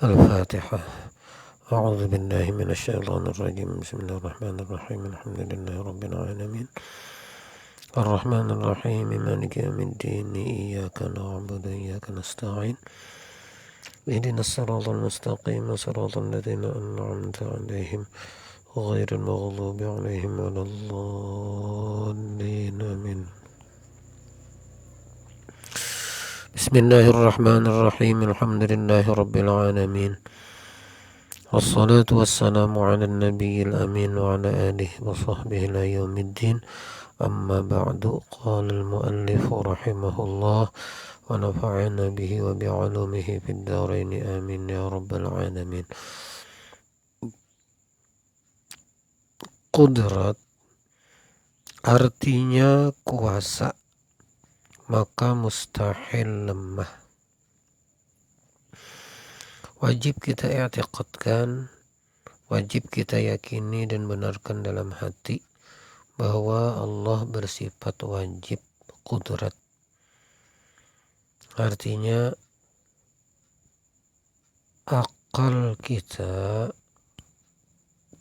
الفاتحة. أعوذ بالله من الشيطان الرجيم. بسم الله الرحمن الرحيم. الحمد لله رب العالمين الرحمن الرحيم مالك يوم الدين. إياك نعبد وإياك نستعين. اهدنا الصراط المستقيم صراط الذين أنعمت عليهم غير المغضوب عليهم ولا الضالين. آمين. بسم الله الرحمن الرحيم. الحمد لله رب العالمين والصلاة والسلام على النبي الأمين وعلى آله وصحبه إلى يوم الدين. أما بعد. قال المؤلف رحمه الله ونفعنا به وبعلومه في الدارين آمين يا رب العالمين. Qudrat artinya kuasa, maka mustahil lemah. Wajib kita i'tiqadkan, wajib kita yakini dan benarkan dalam hati bahwa Allah bersifat wajib qudrat. Artinya akal kita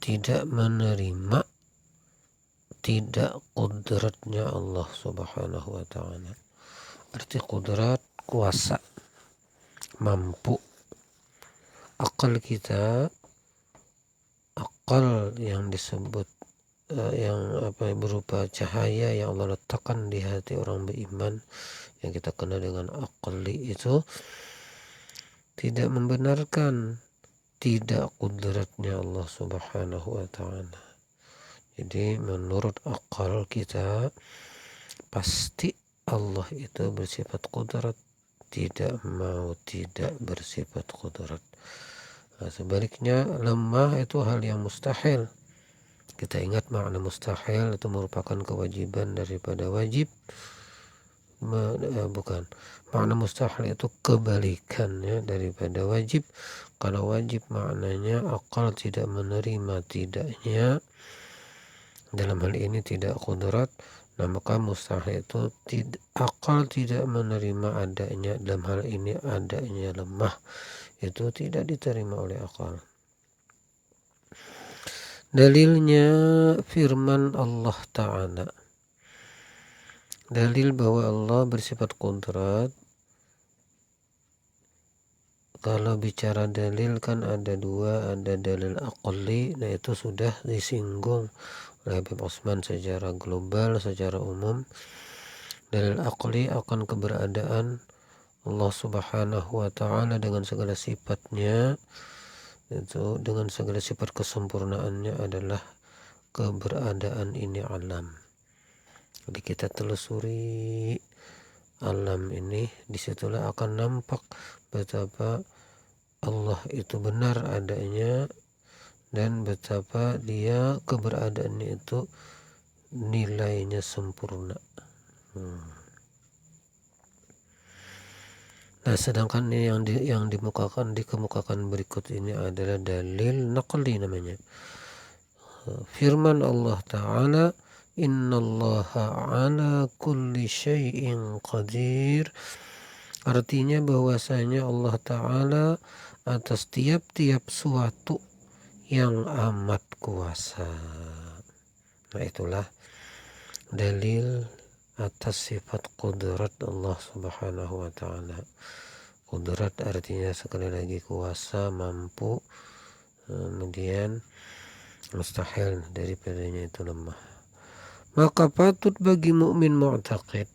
tidak menerima tidak qudratnya Allah subhanahu wa ta'ala. Arti qudrat kuasa, mampu. Akal kita, akal yang disebut berupa cahaya yang Allah letakkan di hati orang beriman, yang kita kenal dengan akli, itu tidak membenarkan tidak qudratnya Allah subhanahu wa ta'ala. Jadi menurut akal kita pasti Allah itu bersifat qudrat, tidak mau tidak bersifat qudrat. Nah, sebaliknya lemah itu hal yang mustahil. Kita ingat makna mustahil itu merupakan kewajiban daripada wajib. Bukan, makna mustahil itu kebalikannya daripada wajib. Kalau wajib maknanya akal tidak menerima tidaknya, dalam hal ini tidak qudrat. Nah, maka mustahil itu akal tidak menerima adanya, dalam hal ini adanya lemah, itu tidak diterima oleh akal. Dalilnya firman Allah Ta'ala. Dalil bahwa Allah bersifat qudrat. Kalau bicara dalil kan ada dua, ada dalil aqli, nah itu sudah disinggung oleh Habib Osman secara global, secara umum. Dalil aqli akan keberadaan Allah subhanahu wa ta'ala dengan segala sifatnya, itu dengan segala sifat kesempurnaannya adalah keberadaan ini alam. Jadi kita telusuri alam ini, disitulah akan nampak betapa Allah itu benar adanya dan betapa dia keberadaannya itu nilainya sempurna. Nah, sedangkan yang dikemukakan berikut ini adalah dalil naqli namanya. Firman Allah Ta'ala, innallaha ala kulli syai'in qadir. Artinya bahwasanya Allah Ta'ala atas tiap-tiap suatu yang amat kuasa. Nah, itulah dalil atas sifat qudrat Allah subhanahu wa ta'ala. Qudrat artinya sekali lagi kuasa, mampu, kemudian mustahil daripadanya itu lemah. Maka patut bagi mukmin mu'taqid,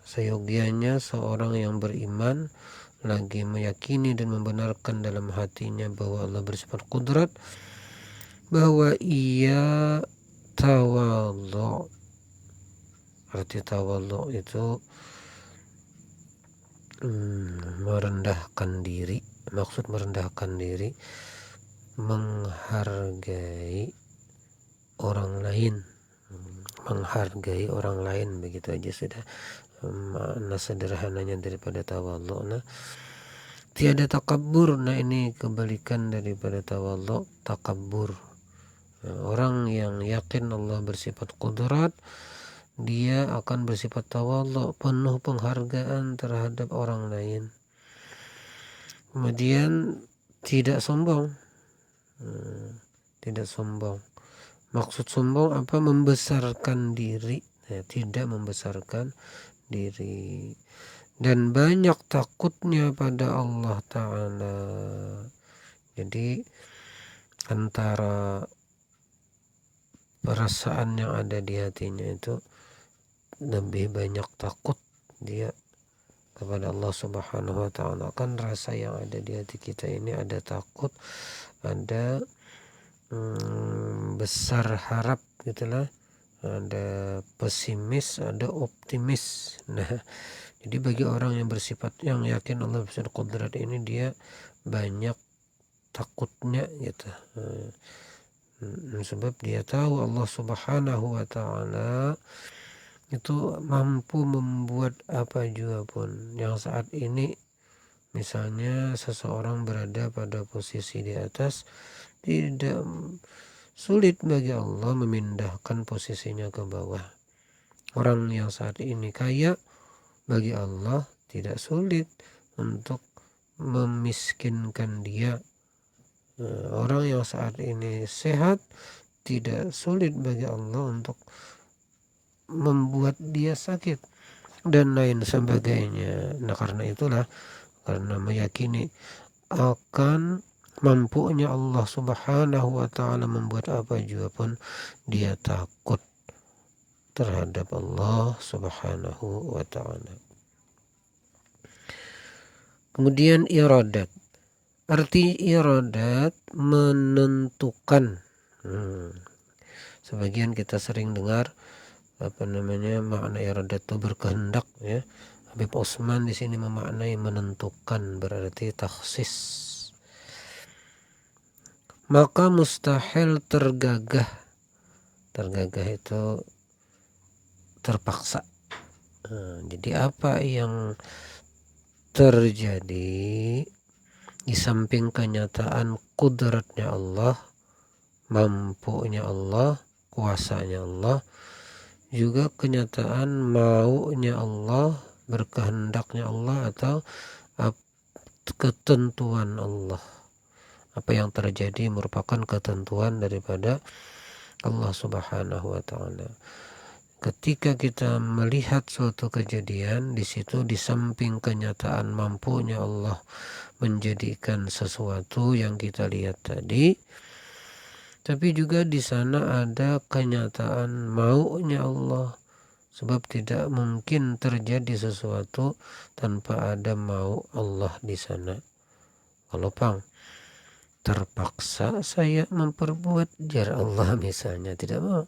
seyogianya seorang yang beriman lagi meyakini dan membenarkan dalam hatinya bahwa Allah bersifat qudrat, bahwa ia tawadhu. Arti tawadhu itu merendahkan diri. Maksud merendahkan diri, menghargai orang lain, menghargai orang lain, begitu aja sudah makna sederhananya daripada tawadhu. Nah, tiada takabur. Nah, ini kebalikan daripada tawadhu, takabur. Orang yang yakin Allah bersifat qudrat, dia akan bersifat tawadhu, penuh penghargaan terhadap orang lain. Kemudian tidak sombong. Tidak sombong. Maksud sombong apa? Membesarkan diri. Tidak membesarkan diri. Dan banyak takutnya pada Allah Ta'ala. Jadi antara perasaan yang ada di hatinya itu lebih banyak takut dia kepada Allah Subhanahu wa Ta'ala. Kan rasa yang ada di hati kita ini ada takut, ada besar harap gitulah, ada pesimis, ada optimis. Nah, jadi bagi orang yang bersifat yang yakin Allah besar qudrat ini, dia banyak takutnya gitu. Sebab dia tahu Allah Subhanahu wa Ta'ala itu mampu membuat apa juga pun. Yang saat ini misalnya seseorang berada pada posisi di atas, tidak sulit bagi Allah memindahkan posisinya ke bawah. Orang yang saat ini kaya, bagi Allah tidak sulit untuk memiskinkan dia. Orang yang saat ini sehat, tidak sulit bagi Allah untuk membuat dia sakit dan lain sebagainya. Nah, karena itulah, karena meyakini akan mampunya Allah Subhanahu wa Ta'ala membuat apa juga pun, dia takut terhadap Allah Subhanahu wa Ta'ala. Kemudian iradat. Arti iradat menentukan. Sebagian kita sering dengar makna iradat itu berkehendak ya. Habib Utsman di sini memaknai menentukan, berarti takhsis. Maka mustahil tergagah. Tergagah itu terpaksa. Jadi apa yang terjadi di samping kenyataan kudratnya Allah, mampunya Allah, kuasanya Allah, juga kenyataan maunya Allah, berkehendaknya Allah, atau ketentuan Allah. Apa yang terjadi merupakan ketentuan daripada Allah Subhanahu wa Ta'ala. Ketika kita melihat suatu kejadian, di situ di samping kenyataan mampunya Allah menjadikan sesuatu yang kita lihat tadi, tapi juga di sana ada kenyataan maunya Allah. Sebab tidak mungkin terjadi sesuatu tanpa ada mau Allah di sana. Kalau terpaksa saya memperbuat jar Allah misalnya, tidak mau.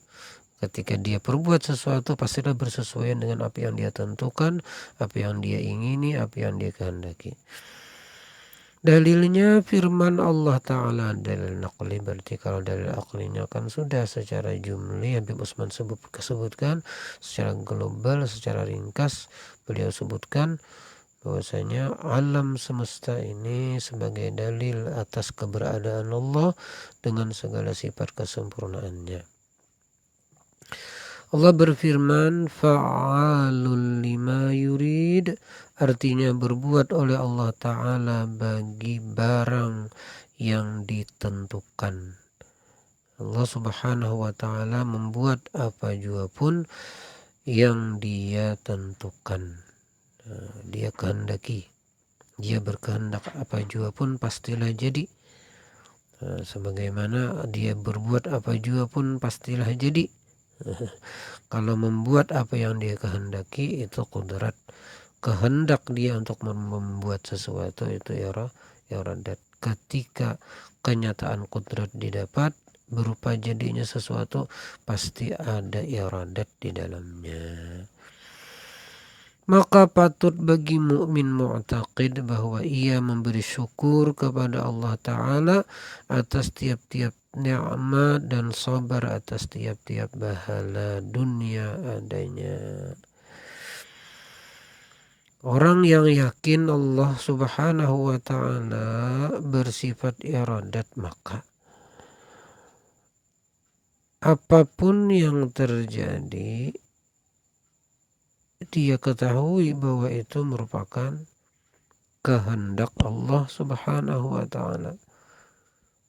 Ketika dia perbuat sesuatu, pastilah bersesuaian dengan apa yang dia tentukan, apa yang dia ingini, apa yang dia kehendaki. Dalilnya firman Allah Ta'ala, dalil naqli. Berarti kalau dalil aklinya kan sudah secara jumlah Habib Utsman sebutkan, secara global, secara ringkas beliau sebutkan bahwasanya alam semesta ini sebagai dalil atas keberadaan Allah dengan segala sifat kesempurnaannya. Allah berfirman, fa'alul lima yurid, artinya berbuat oleh Allah Ta'ala bagi barang yang ditentukan. Allah Subhanahu wa Ta'ala membuat apa juga pun yang dia tentukan. Dia kehendaki, dia berkehendak apa juga pun pastilah jadi. Sebagaimana dia berbuat apa juga pun pastilah jadi. Kalau membuat apa yang dia kehendaki, itu kudrat, kehendak dia untuk membuat sesuatu, itu iradat. Ketika kenyataan kudrat didapat berupa jadinya sesuatu, pasti ada iradat di dalamnya. Maka patut bagi mukmin mu'taqid bahwa ia memberi syukur kepada Allah Ta'ala atas tiap-tiap nikmat dan sabar atas tiap-tiap bahala dunia adanya. Orang yang yakin Allah Subhanahu wa Ta'ala bersifat iradat, maka apapun yang terjadi, dia ketahui bahwa itu merupakan kehendak Allah Subhanahu wa Ta'ala.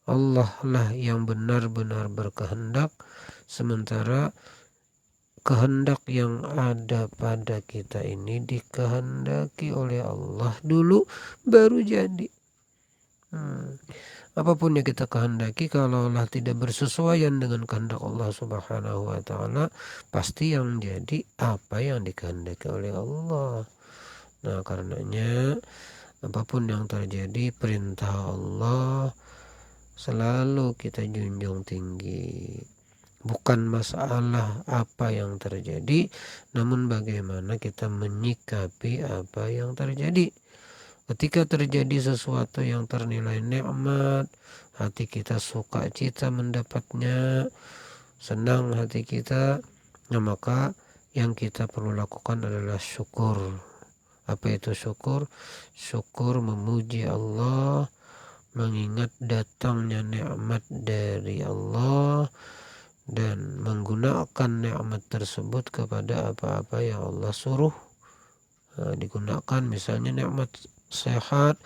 Allah lah yang benar-benar berkehendak, sementara kehendak yang ada pada kita ini dikehendaki oleh Allah dulu baru jadi. Apapun yang kita kehendaki, kalau Allah tidak bersesuaian dengan kehendak Allah Subhanahu wa Ta'ala, pasti yang jadi apa yang dikehendaki oleh Allah. Nah, karenanya apapun yang terjadi, perintah Allah selalu kita junjung tinggi. Bukan masalah apa yang terjadi, namun bagaimana kita menyikapi apa yang terjadi. Ketika terjadi sesuatu yang ternilai nikmat, hati kita suka cita mendapatnya, senang hati kita, nah maka yang kita perlu lakukan adalah syukur. Apa itu syukur? Syukur memuji Allah, mengingat datangnya nikmat dari Allah, dan menggunakan nikmat tersebut kepada apa-apa yang Allah suruh. Digunakan misalnya nikmat sehat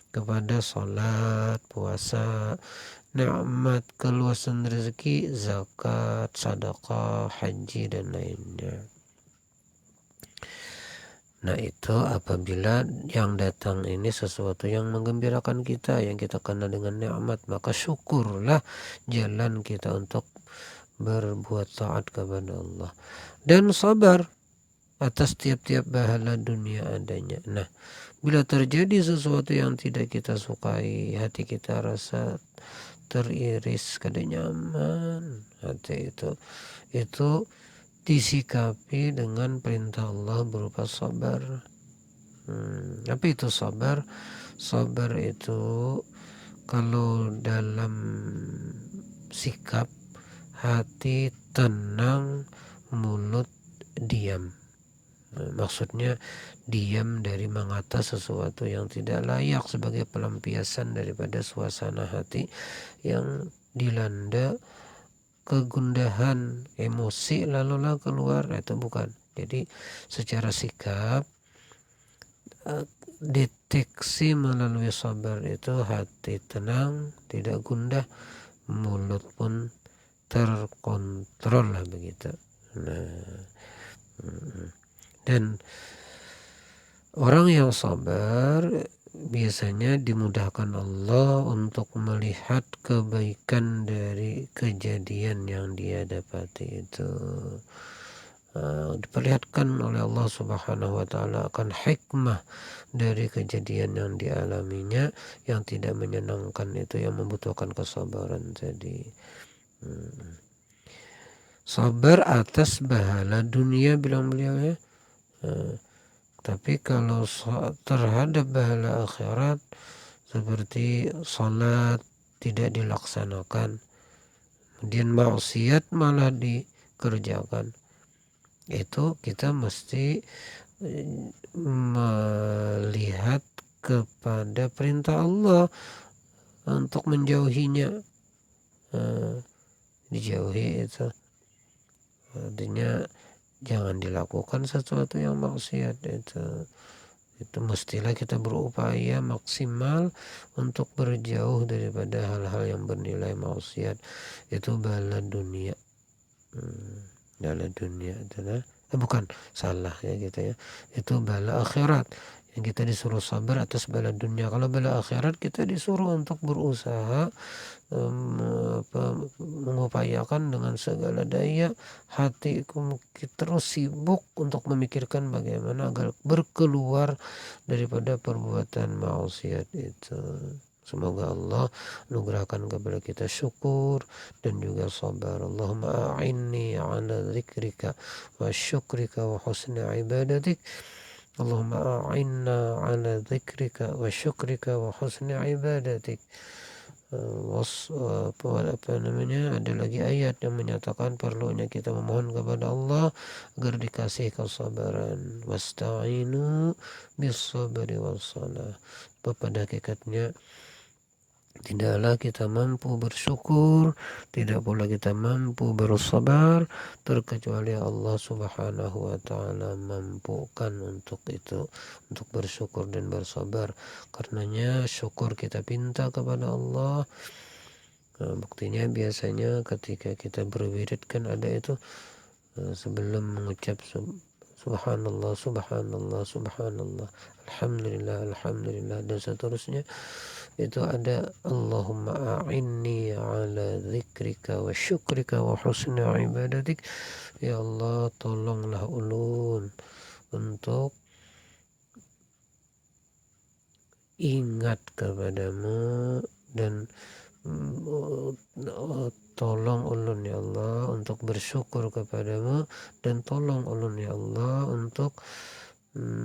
kepada salat, puasa, nikmat keluasan rezeki, zakat, sedekah, haji dan lainnya. Nah, itu apabila yang datang ini sesuatu yang menggembirakan kita, yang kita kenal dengan nikmat, maka syukurlah jalan kita untuk berbuat taat kepada Allah, dan sabar atas tiap-tiap bahala dunia adanya. Nah, bila terjadi sesuatu yang tidak kita sukai, hati kita rasa teriris, kada nyaman, hati itu disikapi dengan perintah Allah berupa sabar. Apa itu sabar? Sabar itu kalau dalam sikap, hati tenang, mulut diam. Maksudnya diam dari mengata sesuatu yang tidak layak, sebagai pelampiasan daripada suasana hati yang dilanda kegundahan, emosi lalulah keluar, itu bukan. Jadi secara sikap, deteksi melalui sabar itu hati tenang, tidak gundah, mulut pun terkontrol lah begitu. Nah, dan orang yang sabar biasanya dimudahkan Allah untuk melihat kebaikan dari kejadian yang dia dapati itu. Diperlihatkan oleh Allah Subhanahu wa Ta'ala akan hikmah dari kejadian yang dialaminya yang tidak menyenangkan itu, yang membutuhkan kesabaran tadi. Sabar atas bahala dunia, bilang beliau ya. Tapi kalau terhadap bahala akhirat, seperti salat tidak dilaksanakan, kemudian maksiat malah dikerjakan, itu kita mesti melihat kepada perintah Allah untuk menjauhinya. Dijauhi itu artinya jangan dilakukan sesuatu yang maksiat. Itu mestilah kita berupaya maksimal untuk berjauh daripada hal-hal yang bernilai maksiat. Itu bala dunia. Bala dunia adalah bukan salah ya gitu ya. Itu bala akhirat. Yang kita disuruh sabar atas bala dunia. Kalau bala akhirat kita disuruh untuk berusaha mengupayakan dengan segala daya hatiku terus sibuk untuk memikirkan bagaimana agar berkeluar daripada perbuatan maksiat itu. Semoga Allah anugerahkan kepada kita syukur dan juga sabar. Allahumma a'inni ala dzikrika wa syukrika wa husni ibadatik. Allahumma a'inna ala dzikrika wa syukrika wa husni ibadatik. Ada lagi ayat yang menyatakan perlunya kita memohon kepada Allah agar dikasih kesabaran. Wasta'inu bis-sabri was-salah. Pada hakikatnya tidaklah kita mampu bersyukur, tidak pula kita mampu bersabar, terkecuali Allah Subhanahu wa Ta'ala mampukan untuk itu, untuk bersyukur dan bersabar. Karenanya syukur kita pinta kepada Allah, Buktinya biasanya ketika kita berwirid kan ada itu sebelum mengucap subhanallah subhanallah subhanallah alhamdulillah alhamdulillah dan seterusnya itu ada Allahumma a'inni ala dzikrika wa syukrika wa husni ibadatik. Ya Allah, tolonglah ulun untuk ingat kepadamu dan tolong ulun ya Allah untuk bersyukur kepadamu dan tolong ulun ya Allah untuk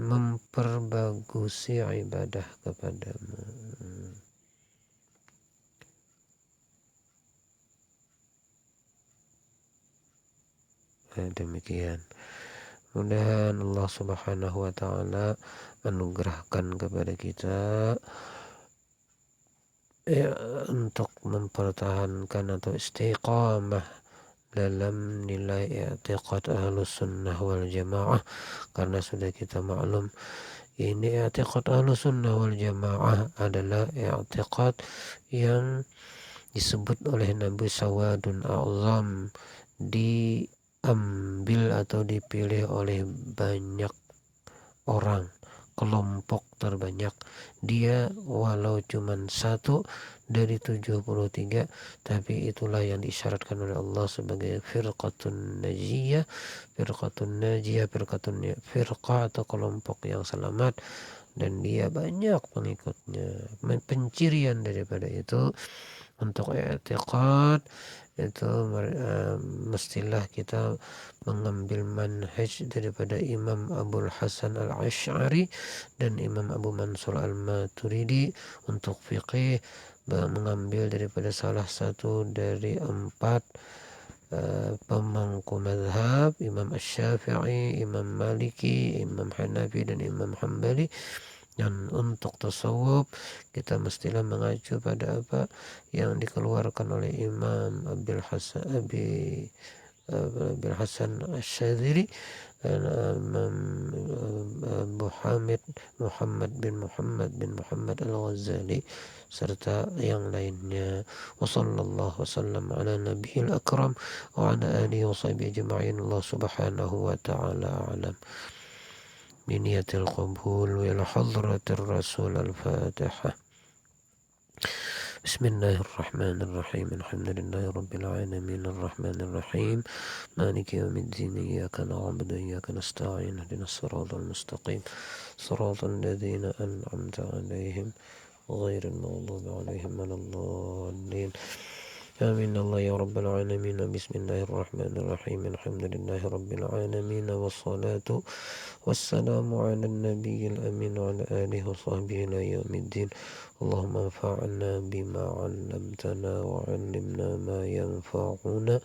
memperbagusi ibadah kepadamu. Demikian. Mudah-mudahan Allah Subhanahu wa taala anugerahkan kepada kita untuk mempertahankan atau istiqamah dalam nilai i'tiqad Ahlus Sunnah wal Jamaah, karena sudah kita maklum ini i'tiqad Ahlus Sunnah wal Jamaah adalah i'tiqad yang disebut oleh Nabi Sawadun A'zam, diambil atau dipilih oleh banyak orang, kelompok terbanyak. Dia walau cuman satu dari 73, tapi itulah yang disyaratkan oleh Allah sebagai firqatun najiyah, firqah atau kelompok yang selamat, dan dia banyak pengikutnya. Pencirian daripada itu untuk i'tiqad itu mestilah kita mengambil manhaj daripada Imam Abul Hasan Al-Asy'ari dan Imam Abu Mansur Al-Maturidi. Untuk fiqih mengambil daripada salah satu dari 4 pemangku mazhab, Imam Asy-Syafi'i, Imam Maliki, Imam Hanafi dan Imam Hambali. Dan untuk tasawuf kita mestilah mengacu pada apa yang dikeluarkan oleh Imam Abil Hasan Asy-Syadzili dan Muhammad bin Muhammad Al-Ghazali serta yang lainnya. Wassallallahu wasallam ala nabiyil akram wa ala alihi wa sahbihi ajma'in. Allah subhanahu wa ta'ala a'lam. بنية القبول وإلى حضرة الرسول. الفاتحة. بسم الله الرحمن الرحيم. الحمد لله رب العالمين الرحمن الرحيم مالك يوم الدين إياك نعبد وإياك نستعين اهدنا الصراط المستقيم صراط الذين أنعمت عليهم غير المغضوب عليهم ولا الضالين. آمين. الله يا رب العالمين. بسم الله الرحمن الرحيم. الحمد لله رب العالمين والصلاة والسلام على النبي الأمين وعلى آله وصحبه إلى يوم الدين. اللهم انفعنا بما علمتنا وعلمنا ما ينفعنا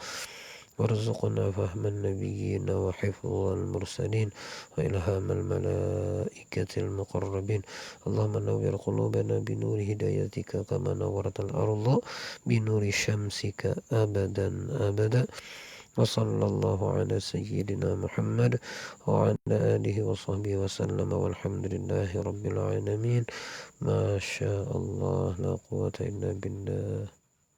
وارزقنا فهم النبيين وحفظ المرسلين وإلهام الملائكة المقربين. اللهم نور قلوبنا بنور هدايتك كما نورت الأرض بنور شمسك أبدا أبدا. وصلى الله على سيدنا محمد وعلى آله وصحبه وسلم والحمد لله رب العالمين. ما شاء الله لا قوة إلا بالله.